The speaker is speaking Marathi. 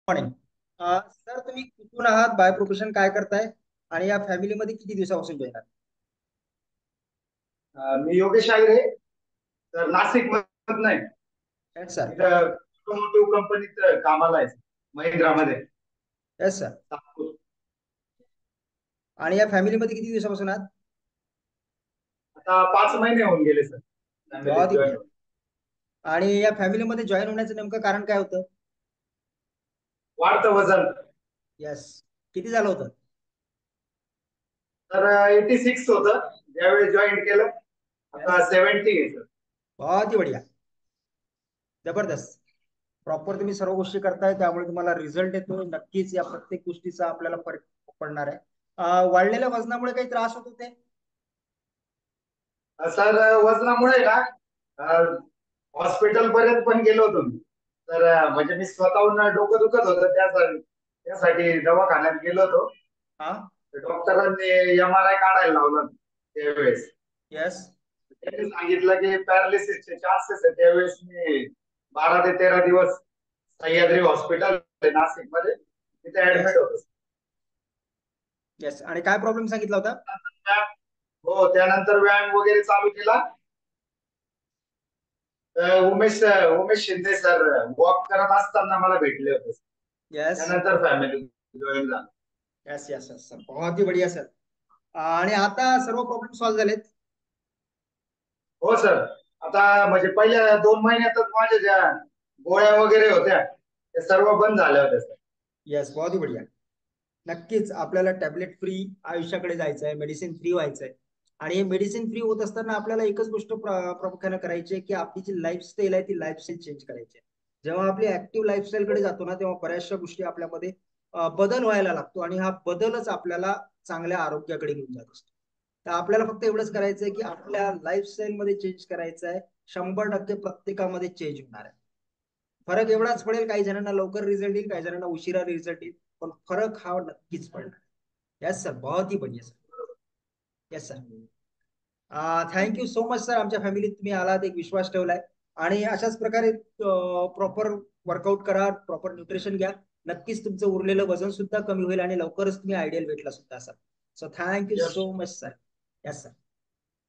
मॉर्निंग. सर, तुम्ही कुठून आहात, बाय प्रोफेशन काय करताय आणि या फॅमिलीमध्ये किती दिवसापासून जॉईन आहात? मी योगेश आगरे. तर नाशिक मधन आहे. Yes sir. इथं ऑटोमोटिव्ह कंपनीत कामाला आहे, महिंद्रामध्ये. Yes sir. नागपूर. आणि या फॅमिलीमध्ये किती दिवसापासून आहात? आता 5 महिने होऊन गेले सर, फॅमिलीत बहुत ही जॉईन बढिया. होऊन. आणि या फॅमिलीमध्ये जॉईन होण्याचं नेमकं कारण काय होतं? वाढतं वजन. येस. किती झालं होतं? तर 86 होतं ज्यावेळी जॉईन केलं. आता येस. 70 आहे सर. बहुत ही बढिया. जबरदस्त. प्रॉपर तुम्ही सर्व गोष्टी करताय त्यामुळे तुम्हाला रिझल्ट येतो. नक्कीच या प्रत्येक गोष्टीचा आपल्याला फरक पडणार आहे. वाढलेल्या वजनामुळे काही त्रास होत होते? सर वजनामुळे ना हॉस्पिटल पर्यंत पण गेलो होतो मी. तर म्हणजे मी स्वतःहून डोकं दुखत होतं, त्यासाठी त्यासाठी दवाखान्यात गेलो होतो. हा. डॉक्टरांनी MRI काढायला लावला त्यावेळेस. येस. त्यांनी सांगितलं की पॅरालिसिसचे चान्सेस आहे. त्यावेळेस मी 12 ते 13 दिवस सह्याद्री हॉस्पिटल नाशिक मध्ये तिथे ऍडमिट येस. होतो. येस. आणि काय प्रॉब्लेम सांगितला होता? हो, त्यानंतर व्यायाम वगैरे चालू केला. उमेश उमेश शिंदे सर वॉक करत असताना मला भेटले होते. येस. त्यानंतर फॅमिली जॉईन झालं. यस यस यस सर, बहुत ही बढ़िया सर. आणि आता सर्व प्रॉब्लेम सॉल्व्ह झालेत? हो सर. आता म्हणजे पहिल्या 2 महिन्यातच माझ्या ज्या गोळ्या वगैरे होत्या त्या सर्व बंद झाल्या होत्या सर. यस, बहुत ही बढ़िया. नक्कीच आपल्याला टॅबलेट फ्री आयुष्याकडे जायचं आहे, मेडिसिन फ्री व्हायचं आहे. आणि हे मेडिसिन फ्री होत असताना आपल्याला एकच गोष्ट प्रामुख्याने करायची आहे की आपली जी लाईफस्टाईल आहे ती लाईफस्टाईल चेंज करायची आहे. जेव्हा आपली ऍक्टिव्ह लाईफस्टाईल कडे जातो ना तेव्हा बऱ्याचशा गोष्टी आपल्यामध्ये बदल व्हायला लागतो आणि हा बदलच आपल्याला चांगल्या आरोग्याकडे घेऊन जात असतो. तर आपल्याला फक्त एवढंच करायचं आहे की आपल्या लाईफस्टाईल मध्ये चेंज करायचं आहे. 100% प्रत्येकामध्ये चेंज होणार आहे. फरक एवढाच पडेल, काही जणांना लवकर रिझल्ट येईल, काही जणांना उशिरा रिझल्ट येईल, पण फरक हा नक्कीच पडणार. यस सर, बहुत ही बढ़िया sir. Yes sir. Thank you so much sir, आमच्या फॅमिलीत तुम्ही आलात, एक विश्वास ठेवलाय. आणि अशाच प्रकारे प्रॉपर वर्कआउट करा, प्रॉपर न्यूट्रिशन घ्या. नक्कीच तुमचं उरलेलं वजन सुद्धा कमी होईल आणि लवकरच तुम्ही आयडियल वेटला सुद्धा असाल. So thank you yes. So much sir. Yes sir.